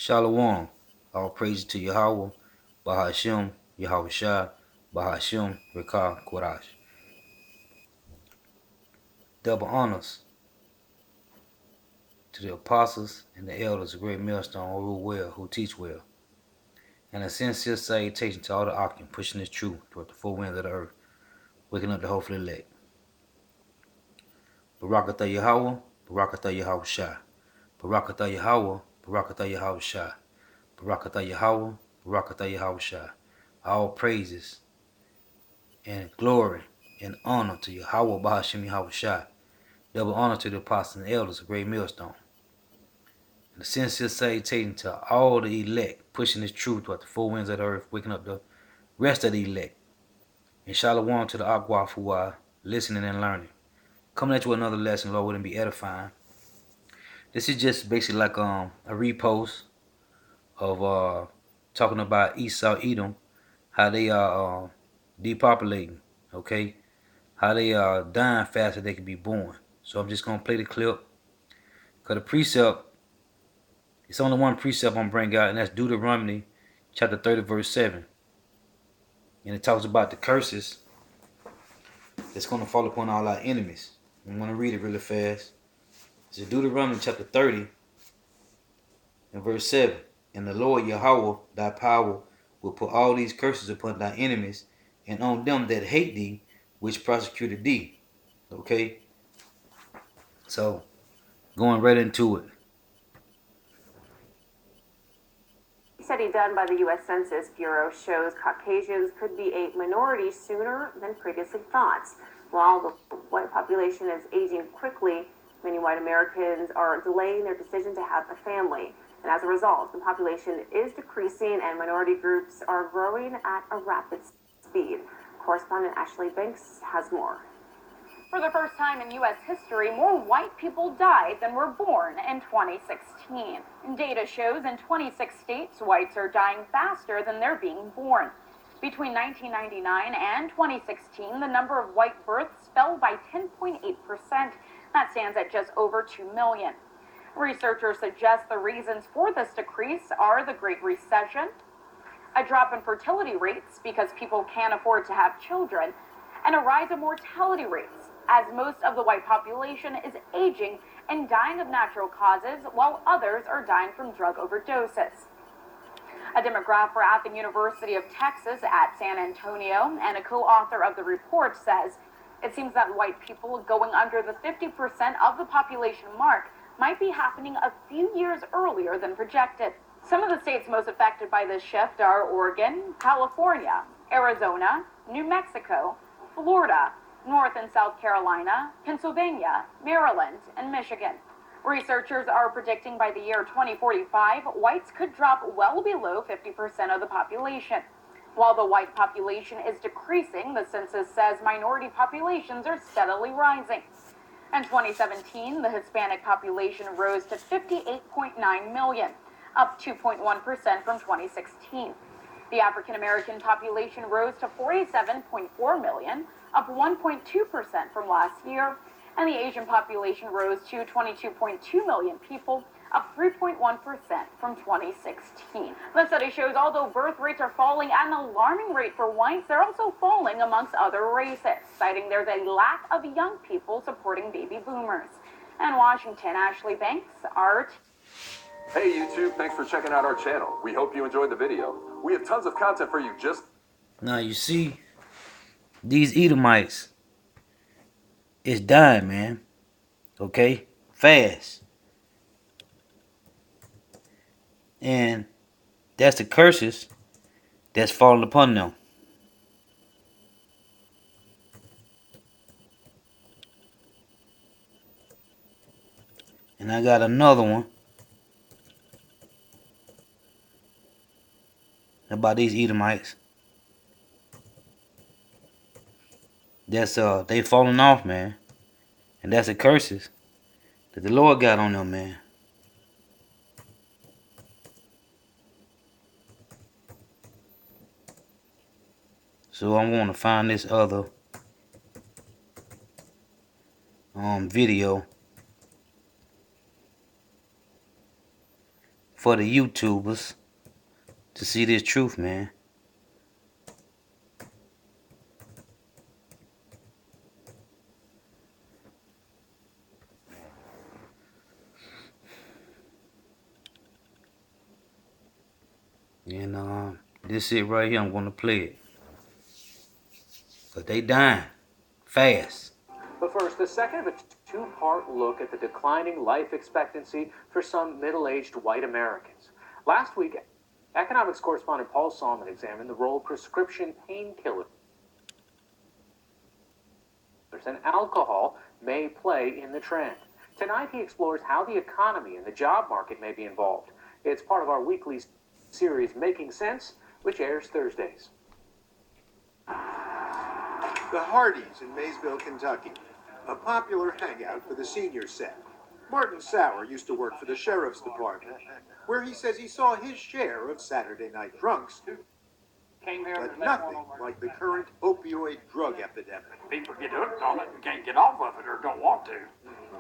Shalom. All praise to Yahweh, Bahashem, Yahweh Shai, Bahashem, Rekah, Kodash. Double honors to the apostles and the elders of Great Millstone who rule well, who teach well. And a sincere salutation to all the Akim pushing this truth toward the four winds of the earth, waking up the hopeful elect. Barakatah Yahweh, Barakatah Yahweh Shai. Barakatah Yahweh, Barakatah Yahweh Shai. Barakatah Yahweh, Barakatah Yahweh Shai. All praises and glory and honor to Yahweh Bahashem Yahweh Shai. Double honor to the apostles and elders of Great Millstone. And a sincere salutation to all the elect pushing this truth toward the four winds of the earth, waking up the rest of the elect. And shalom to the Aqua who are listening and learning. Coming at you with another lesson, Lord, wouldn't be edifying. This is just basically like a repost of talking about Esau, Edom, how they are depopulating, okay? How they are dying faster than they can be born. So I'm just going to play the clip. Because the precept, it's only one precept I'm bringing out, and that's Deuteronomy chapter 30, verse 7. And it talks about the curses that's going to fall upon all our enemies. I'm going to read it really fast. It's Deuteronomy chapter 30 and verse 7. And the Lord Yahweh, thy power, will put all these curses upon thy enemies and on them that hate thee, which persecuted thee. Okay? So, going right into it. A study done by the U.S. Census Bureau shows Caucasians could be a minority sooner than previously thought. While the white population is aging quickly, many white Americans are delaying their decision to have a family. And as a result, the population is decreasing and minority groups are growing at a rapid speed. Correspondent Ashley Banks has more. For the first time in U.S. history, more white people died than were born in 2016. Data shows in 26 states, whites are dying faster than they're being born. Between 1999 and 2016, the number of white births fell by 10.8%. That stands at just over 2 million. Researchers suggest the reasons for this decrease are the Great Recession, a drop in fertility rates because people can't afford to have children, and a rise in mortality rates, as most of the white population is aging and dying of natural causes, while others are dying from drug overdoses. A demographer at the University of Texas at San Antonio and a co-author of the report says it seems that white people going under the 50% of the population mark might be happening a few years earlier than projected. Some of the states most affected by this shift are Oregon, California, Arizona, New Mexico, Florida, North and South Carolina, Pennsylvania, Maryland, and Michigan. Researchers are predicting by the year 2045, whites could drop well below 50% of the population. While the white population is decreasing, the census says minority populations are steadily rising. In 2017, the Hispanic population rose to 58.9 million, up 2.1% from 2016. The African American population rose to 47.4 million, up 1.2% from last year, and the Asian population rose to 22.2 million people, up 3.1% from 2016. The study shows although birth rates are falling at an alarming rate for whites, they're also falling amongst other races, citing there's a lack of young people supporting baby boomers. In Washington, Ashley Banks, Art. Hey YouTube, thanks for checking out our channel. We hope you enjoyed the video. We have tons of content for you just... Now you see, these Edomites is dying, man. Okay? Fast. And that's the curses that's falling upon them. And I got another one about these Edomites. That's they falling off, man. And that's the curses that the Lord got on them, man. So I'm going to find this other video for the YouTubers to see this truth, man. And this it right here, I'm gonna play it. Cause they dying fast. But first, the second of a two-part look at the declining life expectancy for some middle-aged white Americans. Last week, economics correspondent Paul Salmon examined the role prescription painkillers and alcohol may play in the trend. Tonight, he explores how the economy and the job market may be involved. It's part of our weekly series, Making Sense, which airs Thursdays. The Hardys in Maysville, Kentucky, a popular hangout for the senior set. Martin Sauer used to work for the sheriff's department, where he says he saw his share of Saturday night drunks, but nothing like the current opioid drug epidemic. People get hooked on it and can't get off of it or don't want to,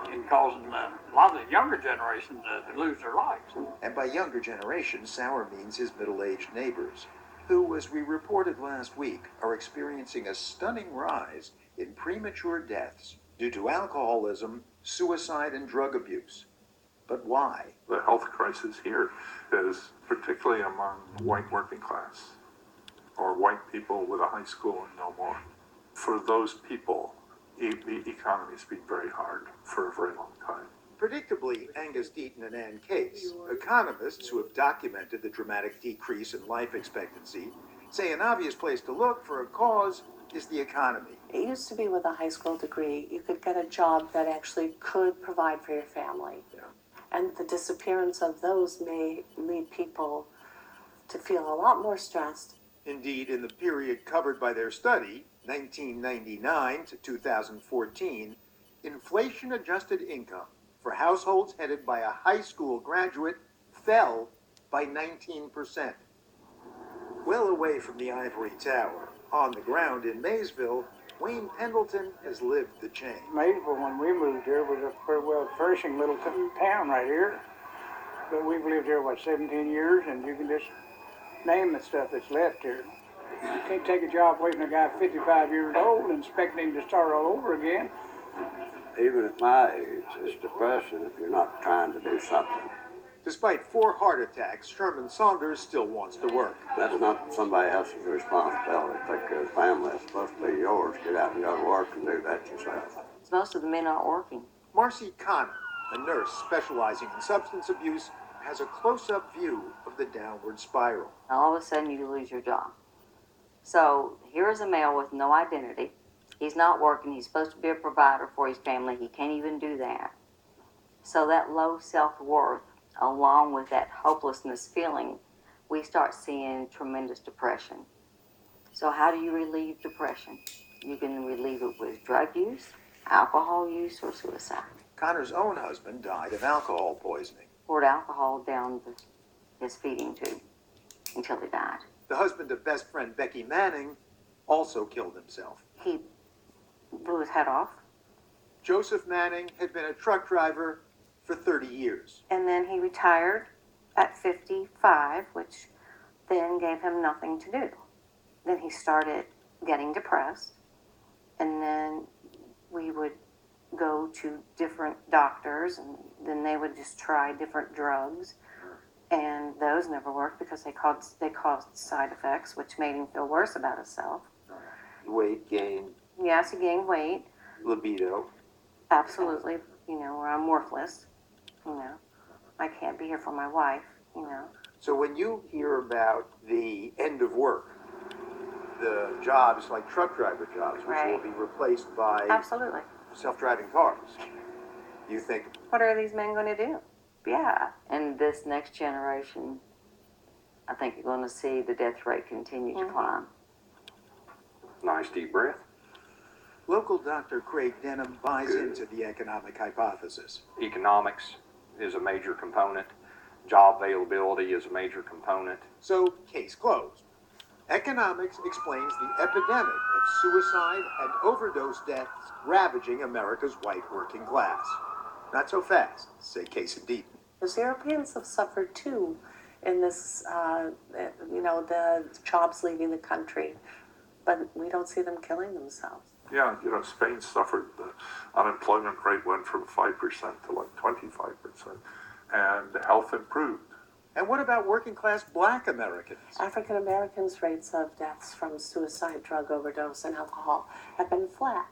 and causing a lot of the younger generation to lose their lives. And by younger generation, Sauer means his middle-aged neighbors, who, as we reported last week, are experiencing a stunning rise in premature deaths due to alcoholism, suicide, and drug abuse. But why? The health crisis here is particularly among white working class or white people with a high school and no more. For those people, the economy has been very hard for a very long time. Predictably, Angus Deaton and Ann Case, economists who have documented the dramatic decrease in life expectancy, say an obvious place to look for a cause is the economy. It used to be with a high school degree, you could get a job that actually could provide for your family. Yeah. And the disappearance of those may lead people to feel a lot more stressed. Indeed, in the period covered by their study, 1999 to 2014, inflation-adjusted income for households headed by a high school graduate fell by 19%. Well away from the ivory tower, on the ground in Maysville, Wayne Pendleton has lived the change. Maysville, when we moved here, was a pretty well flourishing little town right here. But we've lived here, 17 years, and you can just name the stuff that's left here. You can't take a job away from a guy 55 years old and expect him to start all over again. Even at my age, it's depressing if you're not trying to do something. Despite 4 heart attacks, Sherman Saunders still wants to work. That's not somebody else's responsibility. Take care of the family. It's supposed to be yours. Get out and go to work and do that yourself. Most of the men aren't working. Marcy Connor, a nurse specializing in substance abuse, has a close-up view of the downward spiral. All of a sudden, you lose your job. So here is a male with no identity. He's not working. He's supposed to be a provider for his family. He can't even do that. So that low self-worth, along with that hopelessness feeling, we start seeing tremendous depression. So how do you relieve depression? You can relieve it with drug use, alcohol use, or suicide. Connor's own husband died of alcohol poisoning. Poured alcohol down his feeding tube until he died. The husband of best friend Becky Manning also killed himself. He blew his head off. Joseph Manning had been a truck driver for 30 years. And then he retired at 55, which then gave him nothing to do. Then he started getting depressed, and then we would go to different doctors, and then they would just try different drugs, and those never worked because they caused side effects, which made him feel worse about himself. Weight gain. Yes, he gained weight. Libido. Absolutely, where I'm worthless. I can't be here for my wife. So when you hear about the end of work, the jobs like truck driver jobs, which Right. will be replaced by Absolutely. self-driving cars, you think, What are these men going to do? Yeah. And this next generation, I think you're going to see the death rate continue to climb. Nice deep breath. local Dr. Craig Denham buys into the economic hypothesis. Economics is a major component. Job availability is a major component. So, case closed. Economics explains the epidemic of suicide and overdose deaths ravaging America's white working class. Not so fast, say Case and Deaton. Because Europeans have suffered too in this, the jobs leaving the country, but we don't see them killing themselves. Yeah, Spain suffered. The unemployment rate went from 5% to like 25%, and health improved. And what about working class black Americans? African Americans' rates of deaths from suicide, drug overdose, and alcohol have been flat.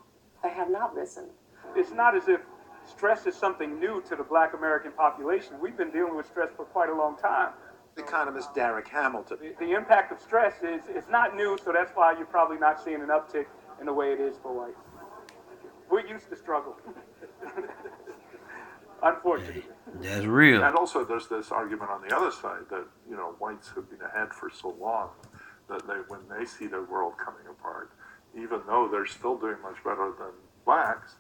They have not risen. It's not as if stress is something new to the black American population. We've been dealing with stress for quite a long time. Economist Derek Hamilton. The impact of stress is not new, so that's why you're probably not seeing an uptick in the way it is for whites. We're used to struggle. Unfortunately. That's real. And also there's this argument on the other side that, whites have been ahead for so long that when they see their world coming apart, even though they're still doing much better than blacks,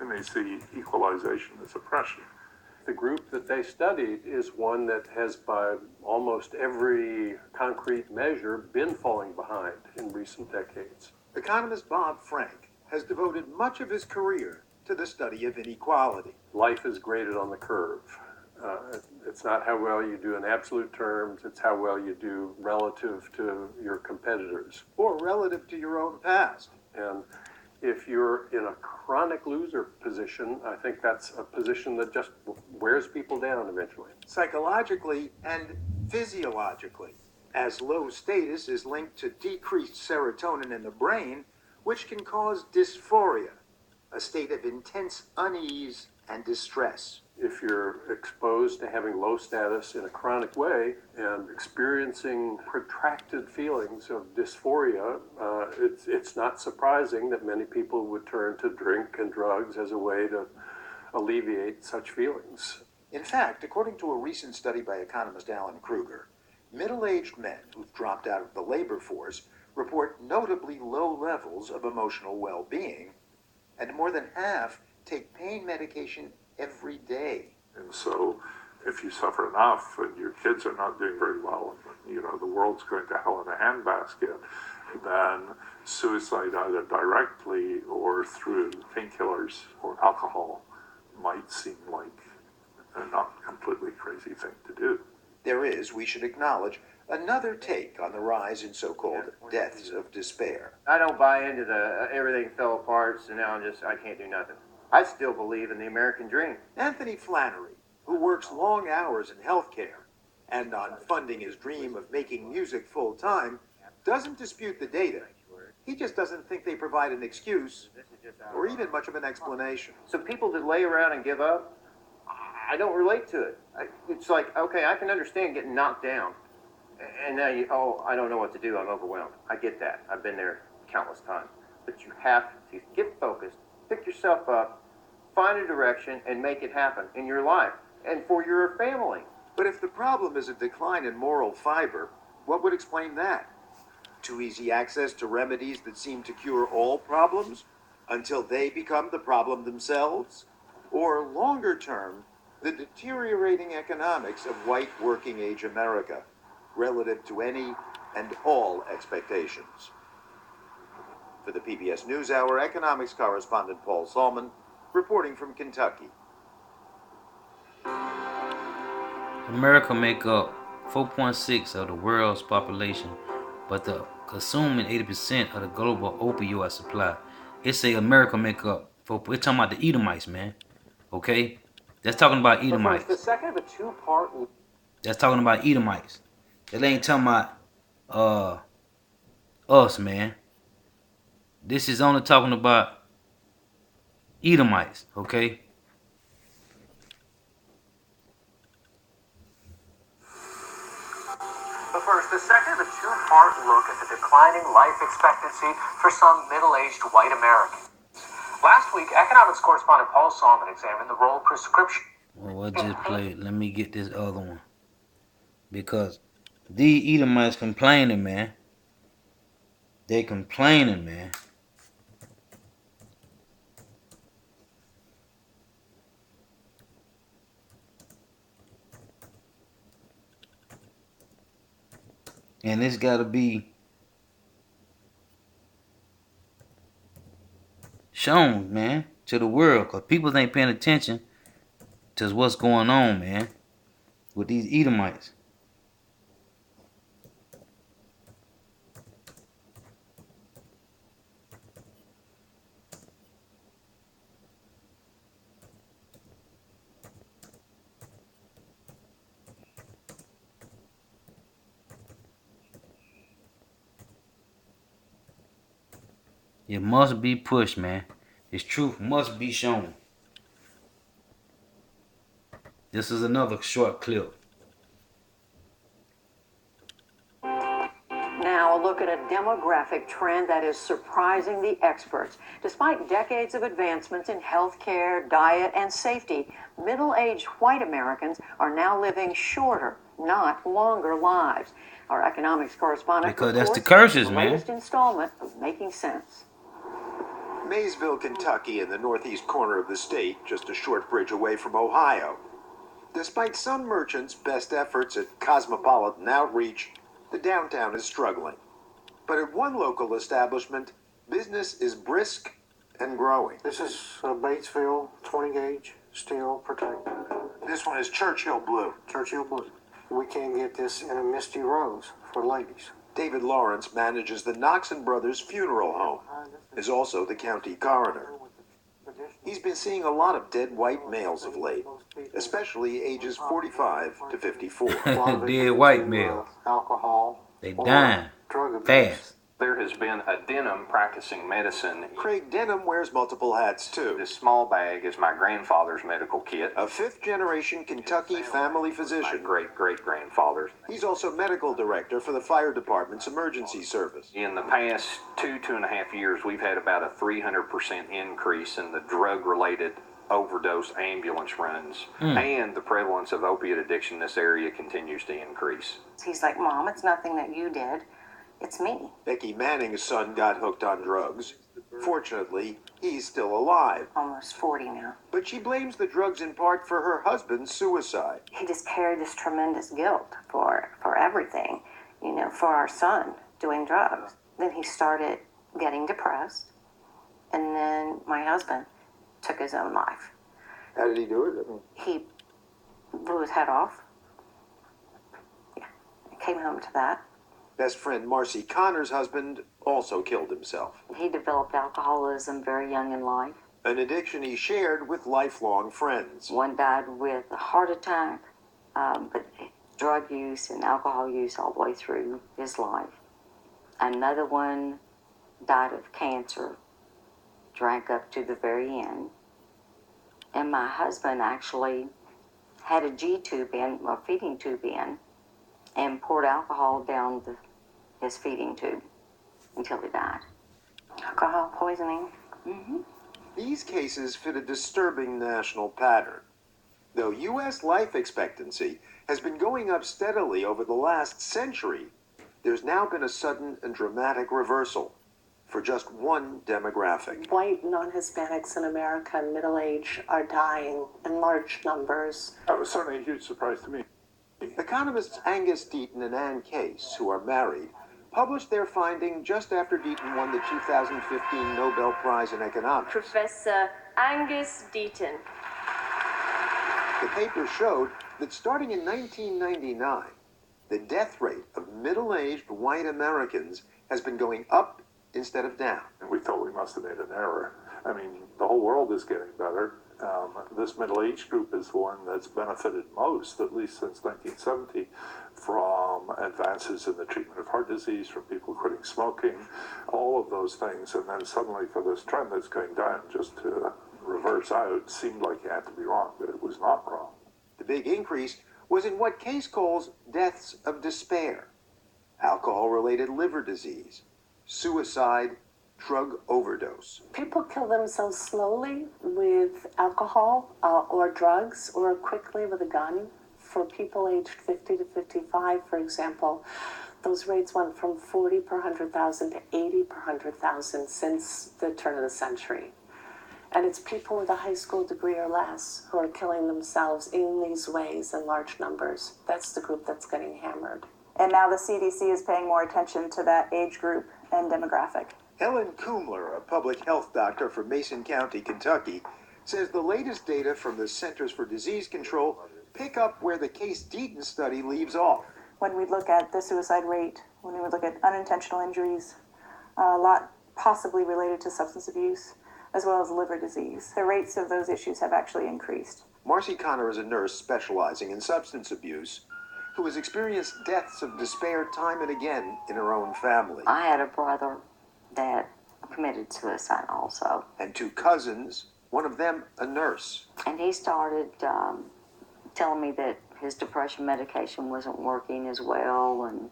and they see equalization as oppression. The group that they studied is one that has, by almost every concrete measure, been falling behind in recent decades. Economist Bob Frank has devoted much of his career to the study of inequality. Life is graded on the curve. It's not how well you do in absolute terms, it's how well you do relative to your competitors. Or relative to your own past. And if you're in a chronic loser position, I think that's a position that just wears people down eventually. Psychologically and physiologically, as low status is linked to decreased serotonin in the brain, which can cause dysphoria, a state of intense unease and distress. If you're exposed to having low status in a chronic way and experiencing protracted feelings of dysphoria, it's not surprising that many people would turn to drink and drugs as a way to alleviate such feelings. In fact, according to a recent study by economist Alan Kruger, middle-aged men who've dropped out of the labor force report notably low levels of emotional well-being, and more than half take pain medication every day. And so if you suffer enough and your kids are not doing very well, and the world's going to hell in a handbasket, then suicide either directly or through painkillers or alcohol might seem like a not completely crazy thing to do. There is, we should acknowledge, another take on the rise in so-called deaths of despair. I don't buy into the everything fell apart, so now I can't do nothing. I still believe in the American dream. Anthony Flannery, who works long hours in healthcare and on funding his dream of making music full-time, doesn't dispute the data. He just doesn't think they provide an excuse or even much of an explanation. So people that lay around and give up, I don't relate to it. It's like, okay, I can understand getting knocked down. And now I don't know what to do. I'm overwhelmed. I get that. I've been there countless times. But you have to get focused, pick yourself up, find a direction, and make it happen in your life and for your family. But if the problem is a decline in moral fiber, what would explain that? Too easy access to remedies that seem to cure all problems until they become the problem themselves? Or longer term, the deteriorating economics of white working-age America relative to any and all expectations? For the PBS NewsHour, economics correspondent Paul Salman, reporting from Kentucky. America make up 4.6% of the world's population, but the consuming 80% of the global opioid supply. It say America make up 4%. We're talking about the Edomites, man. Okay? That's talking about Edomites. The second of a two-part. That's talking about Edomites. That ain't talking about us, man. This is only talking about Edomites, okay? But first, the second of a two-part look at the declining life expectancy for some middle-aged white Americans. Last week, economics correspondent Paul Salman examined the role prescription. Well, I just played. Let me get this other one. Because these Edomites complaining, man. They complaining, man. And it's got to be shown, man, to the world. Because people ain't paying attention to what's going on, man. with these Edomites. It must be pushed, man. This truth must be shown. This is another short clip. Now, a look at a demographic trend that is surprising the experts. Despite decades of advancements in healthcare, diet, and safety, middle-aged white Americans are now living shorter, not longer lives. Our economics correspondent Because that's the reports curses, the man. latest installment of Making Sense. Maysville, Kentucky, in the northeast corner of the state, just a short bridge away from Ohio. Despite some merchants' best efforts at cosmopolitan outreach, the downtown is struggling. But at one local establishment, business is brisk and growing. This is a Batesville 20 gauge steel protector. This one is Churchill Blue. Churchill Blue. We can get this in a misty rose for ladies. David Lawrence manages the Knox and Brothers Funeral Home, is also the county coroner. He's been seeing a lot of dead white males of late, especially ages 45 to 54. Dead white male. Alcohol. They dying fast. There has been a Denham practicing medicine. Craig Denham wears multiple hats too. This small bag is my grandfather's medical kit. A fifth-generation Kentucky family physician. My great-great-grandfather's. He's also medical director for the fire department's emergency service. In the past 2.5 years, we've had about a 300% increase in the drug-related overdose ambulance runs, and the prevalence of opiate addiction in this area continues to increase. He's like, Mom, it's nothing that you did. It's me. Becky Manning's son got hooked on drugs. Fortunately, he's still alive. Almost 40 now. But she blames the drugs in part for her husband's suicide. He just carried this tremendous guilt for everything, for our son doing drugs. Then he started getting depressed, and then my husband took his own life. How did he do it? He blew his head off. Yeah, I came home to that. Best friend Marcy Connor's husband also killed himself. He developed alcoholism very young in life. An addiction he shared with lifelong friends. One died with a heart attack, but drug use and alcohol use all the way through his life. Another one died of cancer, drank up to the very end. And my husband actually had a G-tube in, a feeding tube in, and poured alcohol down his feeding tube until he died. Alcohol poisoning. These cases fit a disturbing national pattern. Though U.S. life expectancy has been going up steadily over the last century, there's now been a sudden and dramatic reversal for just one demographic. White non-Hispanics in America in middle age are dying in large numbers. That was certainly a huge surprise to me. Economists Angus Deaton and Ann Case, who are married, published their finding just after Deaton won the 2015 Nobel Prize in Economics. Professor Angus Deaton. The paper showed that starting in 1999, the death rate of middle-aged white Americans has been going up instead of down. We thought we must have made an error. I mean, the whole world is getting better. This middle-aged group is the one that's benefited most, at least since 1970, from advances in the treatment of heart disease, from people quitting smoking, all of those things. And then suddenly for this trend that's going down just to reverse out, seemed like it had to be wrong, but it was not wrong. The big increase was in what Case calls deaths of despair, alcohol-related liver disease, suicide, drug overdose. People kill themselves slowly with alcohol or drugs or quickly with a gun. For people aged 50 to 55, for example, those rates went from 40 per 100,000 to 80 per 100,000 since the turn of the century. And it's people with a high school degree or less who are killing themselves in these ways in large numbers. That's the group that's getting hammered. And now the CDC is paying more attention to that age group and demographic. Ellen Kumler, a public health doctor from Mason County, Kentucky, says the latest data from the Centers for Disease Control pick up where the Case-Deaton study leaves off. When we look at the suicide rate, when we would look at unintentional injuries, a lot possibly related to substance abuse, as well as liver disease, the rates of those issues have actually increased. Marcy Connor is a nurse specializing in substance abuse who has experienced deaths of despair time and again in her own family. I had a brother that committed suicide also. And 2 cousins, one of them a nurse. And he started telling me that his depression medication wasn't working as well, and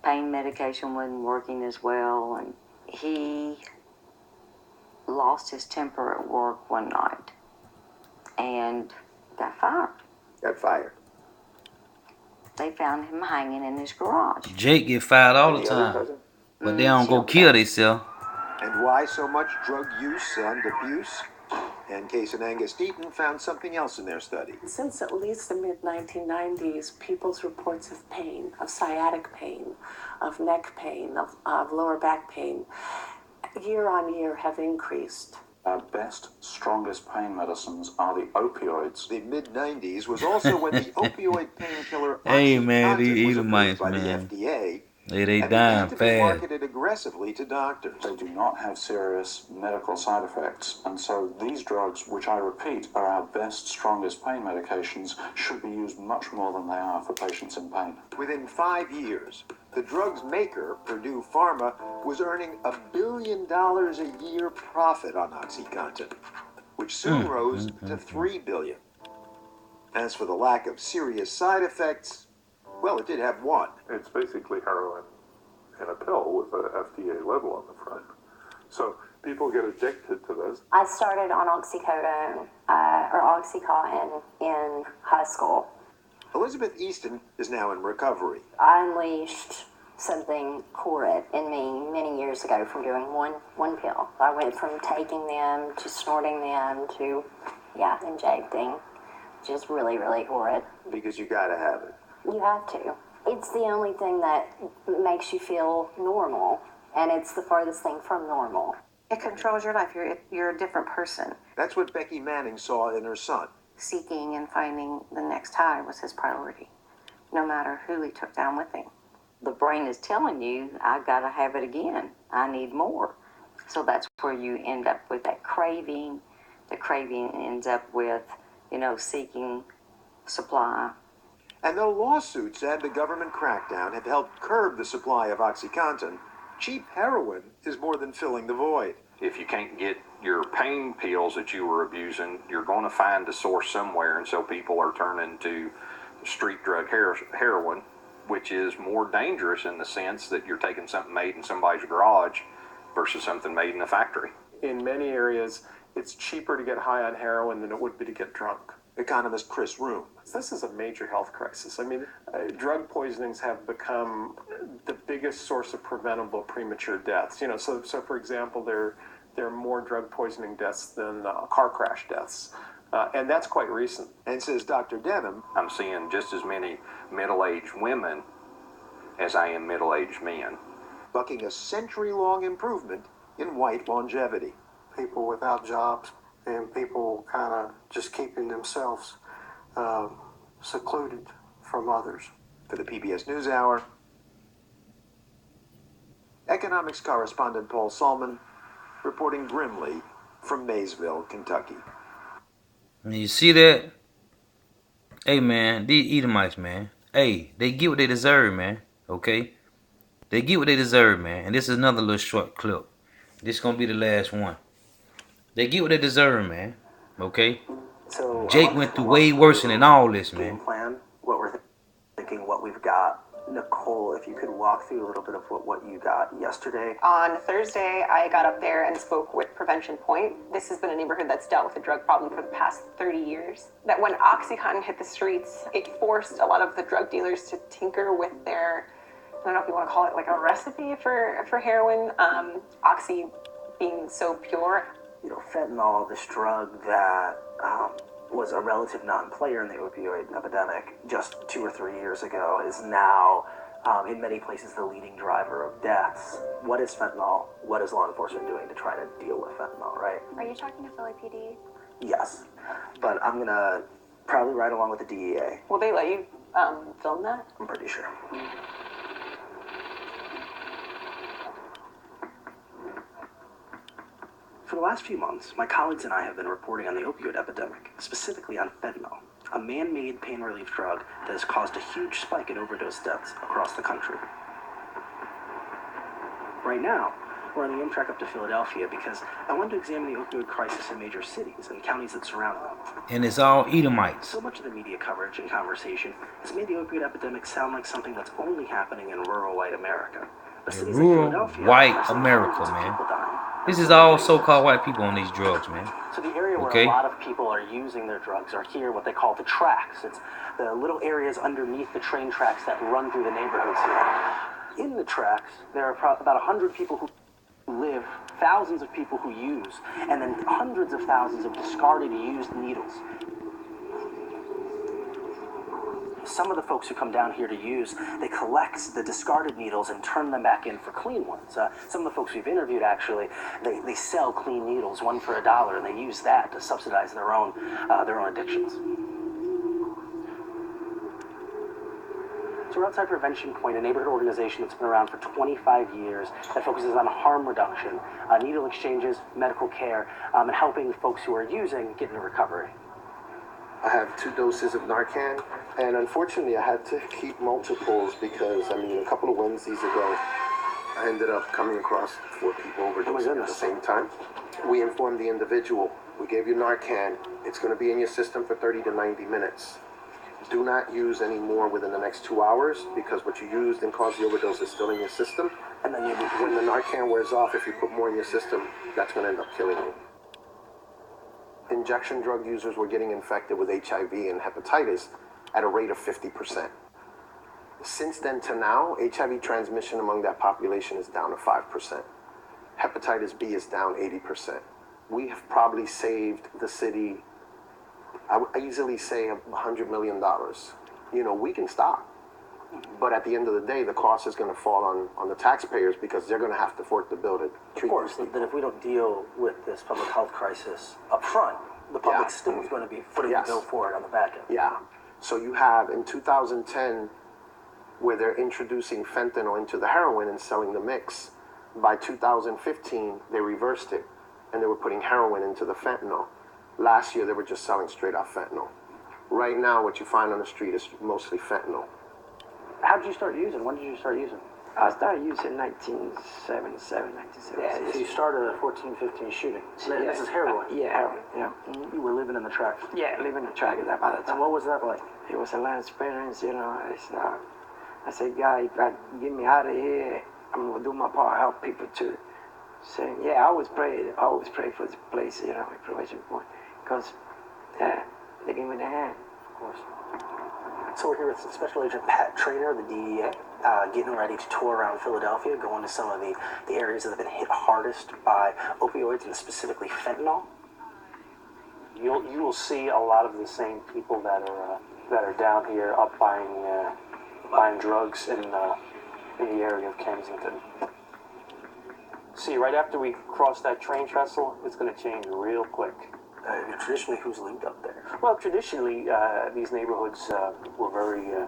pain medication wasn't working as well, and he lost his temper at work one night and got fired. Got fired. They found him hanging in his garage. Jake get fired all the time, but they don't go kill themselves. And why so much drug use and abuse? And Case and Angus Deaton found something else in their study. Since at least the mid-1990s, people's reports of pain, of sciatic pain, of neck pain, of lower back pain, year on year have increased. Our best, strongest pain medicines are the opioids. The mid-90s was also when the opioid painkiller Hey man, Oxycontin these was Edomites, approved by man. the FDA. They and dying began to be fast. marketed aggressively to doctors. They do not have serious medical side effects, and so these drugs, which I repeat are our best, strongest pain medications, should be used much more than they are for patients in pain. Within 5 years, the drug's maker, Purdue Pharma, was earning $1 billion a year profit on OxyContin, which soon rose to $3 billion. As for the lack of serious side effects, well, it did have one. It's basically heroin in a pill with a FDA label on the front. So people get addicted to this. I started on oxycodone or Oxycontin in high school. Elizabeth Easton is now in recovery. I unleashed something horrid in me many years ago from doing one pill. I went from taking them to snorting them to, injecting. Just really, really horrid. Because you gotta have it. You have to. It's the only thing that makes you feel normal, and it's the farthest thing from normal. It controls your life. You're a different person. That's what Becky Manning saw in her son. Seeking and finding the next high was his priority, no matter who he took down with him. The brain is telling you, I gotta have it again. I need more. So that's where you end up with that craving. The craving ends up with, seeking supply. And though lawsuits and the government crackdown have helped curb the supply of OxyContin, cheap heroin is more than filling the void. If you can't get your pain pills that you were abusing, you're going to find a source somewhere, and so people are turning to street drug heroin, which is more dangerous in the sense that you're taking something made in somebody's garage versus something made in a factory. In many areas, it's cheaper to get high on heroin than it would be to get drunk. Economist Chris Room. This is a major health crisis. I mean, drug poisonings have become the biggest source of preventable premature deaths. So for example, there are more drug poisoning deaths than car crash deaths. And that's quite recent. And says Dr. Denham, I'm seeing just as many middle-aged women as I am middle-aged men. Bucking a century-long improvement in white longevity. People without jobs and people kind of just keeping themselves secluded from others. For the PBS NewsHour, economics correspondent Paul Salmon reporting grimly from Maysville, Kentucky. You see that? Hey man, these Edomites, man. Hey, they get what they deserve, man. Okay? They get what they deserve, man. And this is another little short clip. This is gonna be the last one. They get what they deserve, man. Okay? So Jake went through way worse than all this, game man. plan, what we're thinking, what we've got. Nicole, if you could walk through a little bit of what you got yesterday. On Thursday, I got up there and spoke with Prevention Point. This has been a neighborhood that's dealt with a drug problem for the past 30 years. That when OxyContin hit the streets, it forced a lot of the drug dealers to tinker with their, I don't know if you want to call it like a recipe for heroin. Oxy being so pure. Fentanyl, this drug that was a relative non-player in the opioid epidemic just 2 or 3 years ago, is now in many places the leading driver of deaths. What is fentanyl? What is law enforcement doing to try to deal with fentanyl, right? Are you talking to Philly PD? Yes, but I'm gonna Probably right along with the DEA. Will they let you film that? I'm pretty sure. For the last few months, my colleagues and I have been reporting on the opioid epidemic, specifically on fentanyl, a man-made pain relief drug that has caused a huge spike in overdose deaths across the country. Right now, we're on the Amtrak up to Philadelphia because I wanted to examine the opioid crisis in major cities and counties that surround them. And it's all Edomites. So much of the media coverage and conversation has made the opioid epidemic sound like something that's only happening in rural white America. But cities like Rural Philadelphia white are seeing America, hundreds of man. people dying. This is all so-called white people on these drugs, man. So the area where Okay. a lot of people are using their drugs are here, what they call the tracks. It's the little areas underneath the train tracks that run through the neighborhoods here. In the tracks, there are about 100 people who live, thousands of people who use, and then hundreds of thousands of discarded used needles. Some of the folks who come down here to use, they collect the discarded needles and turn them back in for clean ones. Some of the folks we've interviewed, actually, they sell clean needles, one for $1, and they use that to subsidize their own addictions. So we're outside Prevention Point, a neighborhood organization that's been around for 25 years that focuses on harm reduction, needle exchanges, medical care, and helping folks who are using get into recovery. I have 2 doses of Narcan, and unfortunately I had to keep multiples because, a couple of Wednesdays ago, I ended up coming across 4 people overdosing at the same time. We informed the individual, we gave you Narcan, it's going to be in your system for 30 to 90 minutes. Do not use any more within the next 2 hours because what you used and caused the overdose is still in your system. And then when the Narcan wears off, if you put more in your system, that's going to end up killing you. Injection drug users were getting infected with HIV and hepatitis at a rate of 50%. Since then to now, HIV transmission among that population is down to 5%. Hepatitis B is down 80%. We have probably saved the city, I would easily say, $100 million. We can stop. But at the end of the day, the cost is going to fall on the taxpayers because they're going to have to afford to build it. Of course, that if we don't deal with this public health crisis up front, the public still is going to be footing the bill for it on the back end. Yeah. So you have in 2010, where they're introducing fentanyl into the heroin and selling the mix. By 2015, they reversed it, and they were putting heroin into the fentanyl. Last year, they were just selling straight out fentanyl. Right now, what you find on the street is mostly fentanyl. How did you start using? When did you start using? I started using 1977, 1976. Yeah, so you started at 14, 15 shooting. So this is heroin? Yeah, heroin, yeah. You were living in the tracks? Yeah, living in the tracks at that time. And what was that like? It was a learning experience, I said, God, if I get me out of here, I'm going to do my part, help people too. So, yeah, I always pray for this place, Prevention Point. Because, they give me the hand. Of course. So we're here with Special Agent Pat Trainer of the DEA, getting ready to tour around Philadelphia, going to some of the areas that have been hit hardest by opioids and specifically fentanyl. You will see a lot of the same people that are down here up buying drugs in the area of Kensington. See, right after we cross that train trestle, it's going to change real quick. Traditionally, who's lived up there? Well, traditionally, these neighborhoods were very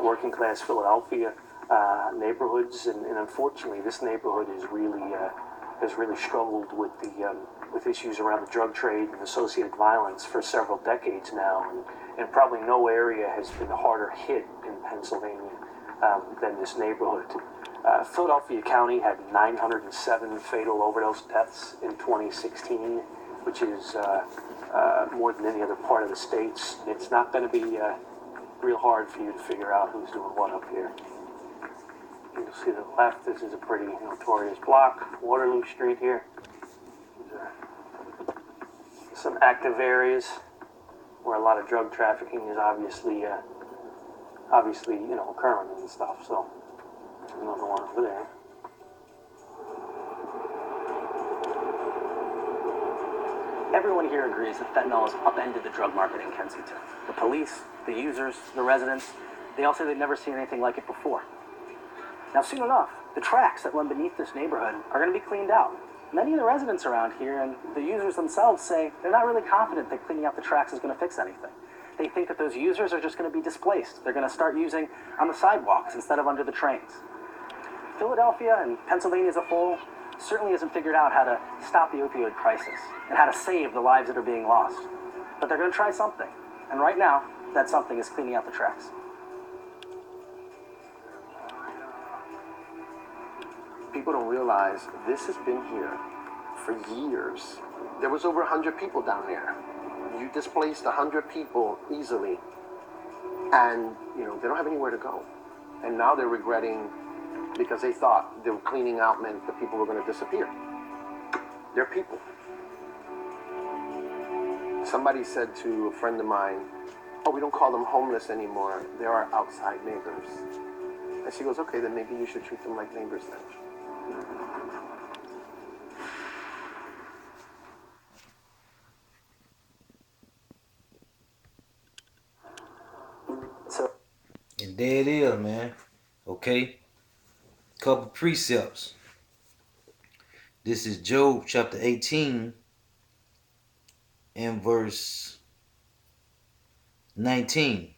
working class Philadelphia neighborhoods, and unfortunately, this neighborhood has really struggled with with issues around the drug trade and associated violence for several decades now, and probably no area has been harder hit in Pennsylvania than this neighborhood. Philadelphia County had 907 fatal overdose deaths in 2016. Which is more than any other part of the states. It's not going to be real hard for you to figure out who's doing what up here. You'll see to the left, this is a pretty notorious block, Waterloo Street here. These are some active areas where a lot of drug trafficking is obviously occurring and stuff. So another one over there. Everyone here agrees that fentanyl has upended the drug market in Kensington. The police, the users, the residents, they all say they've never seen anything like it before. Now, soon enough, the tracks that run beneath this neighborhood are going to be cleaned out. Many of the residents around here and the users themselves say they're not really confident that cleaning out the tracks is going to fix anything. they think that those users are just going to be displaced. They're going to start using on the sidewalks instead of under the trains. Philadelphia and Pennsylvania as a whole certainly hasn't figured out how to stop the opioid crisis and how to save the lives that are being lost. But they're going to try something. And right now, that something is cleaning out the tracks. People don't realize this has been here for years. There was over 100 people down there. You displaced 100 people easily, and they don't have anywhere to go. And now they're regretting because they thought they were cleaning out meant the people were going to disappear. They're people. Somebody said to a friend of mine, "Oh, we don't call them homeless anymore. They're our outside neighbors." And she goes, "Okay, then maybe you should treat them like neighbors then." And there it is, man. Okay? Couple precepts. This is Job chapter 18 and verse 19.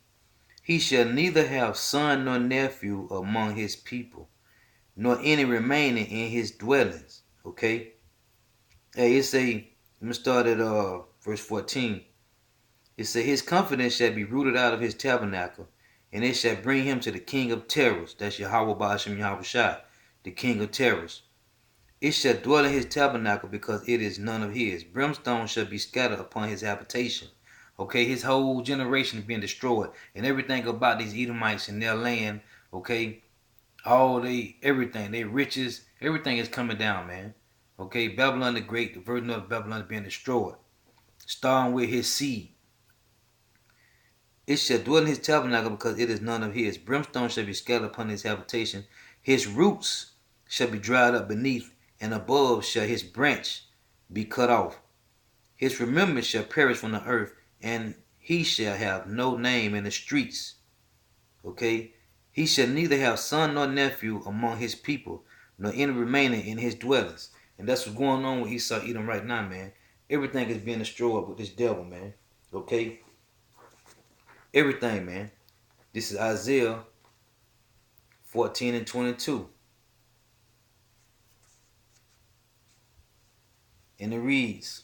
He shall neither have son nor nephew among his people, nor any remaining in his dwellings. Okay? Hey, let me start at verse 14. It says, his confidence shall be rooted out of his tabernacle, and it shall bring him to the king of terrors. That's Yahweh Ba'ashem Yahweh Shai, the king of terrors. It shall dwell in his tabernacle because it is none of his. Brimstone shall be scattered upon his habitation. Okay, his whole generation is being destroyed. And everything about these Edomites and their land, okay, everything, their riches, everything is coming down, man. Okay, Babylon the Great, the virgin of Babylon is being destroyed. Starting with his seed. It shall dwell in his tabernacle because it is none of his. Brimstone shall be scattered upon his habitation. His roots shall be dried up beneath, and above shall his branch be cut off. His remembrance shall perish from the earth, and he shall have no name in the streets. Okay? He shall neither have son nor nephew among his people, nor any remaining in his dwellings. And that's what's going on with Esau Edom right now, man. Everything is being destroyed with this devil, man. Okay? Everything, man. This is Isaiah 14 and 22. And it reads,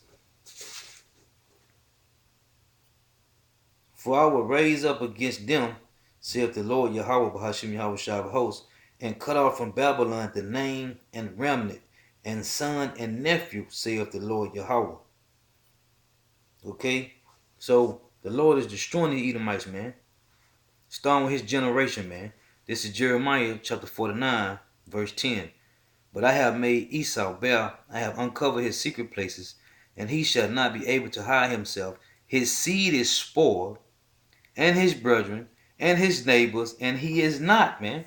for I will raise up against them, saith the Lord Yahweh B'Hashem Yahweh Shai of hosts, and cut off from Babylon the name and remnant, and son and nephew, saith the Lord Yahweh. Okay? So the Lord is destroying the Edomites, man. Starting with his generation, man. This is Jeremiah chapter 49, verse 10. But I have made Esau bare, I have uncovered his secret places, and he shall not be able to hide himself. His seed is spoiled, and his brethren, and his neighbors, and he is not, man.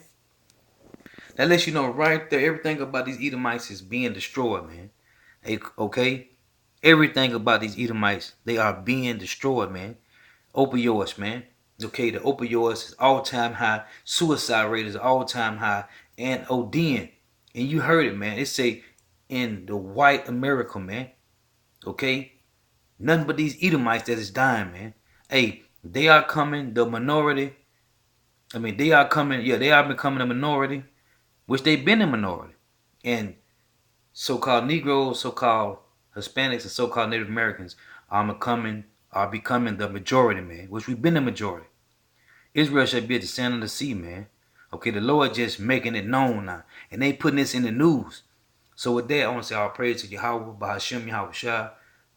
That lets you know right there, everything about these Edomites is being destroyed, man. Okay? Everything about these Edomites, they are being destroyed, man. Opioids, man. Okay, the opioids is all-time high. Suicide rate is all-time high. And ODing. And you heard it, man. It say in the white America, man. Okay? Nothing but these Edomites that is dying, man. Hey, they are coming, the minority. They are coming, they are becoming a minority, which they've been a minority. And so-called Negroes, so-called Hispanics, and so-called Native Americans are becoming the majority, man, which we've been the majority. Israel shall be at the sand of the sea, man. Okay, the Lord just making it known now. And they putting this in the news. So with that, I want to say all praise to Yahweh, Ba'Hashem Yahweh Shai,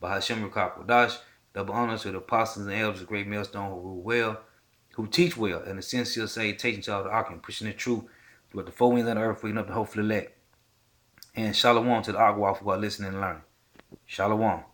Ba'Hashem Rekah Kodash, double honors to the apostles and elders of great millstone who rule well, who teach well, and the sincere salutation to all the archon, pushing the truth throughout the four winds of the earth, waking up the hopeful elect. And shalom to the Agwa who are listening and learning. Shalom.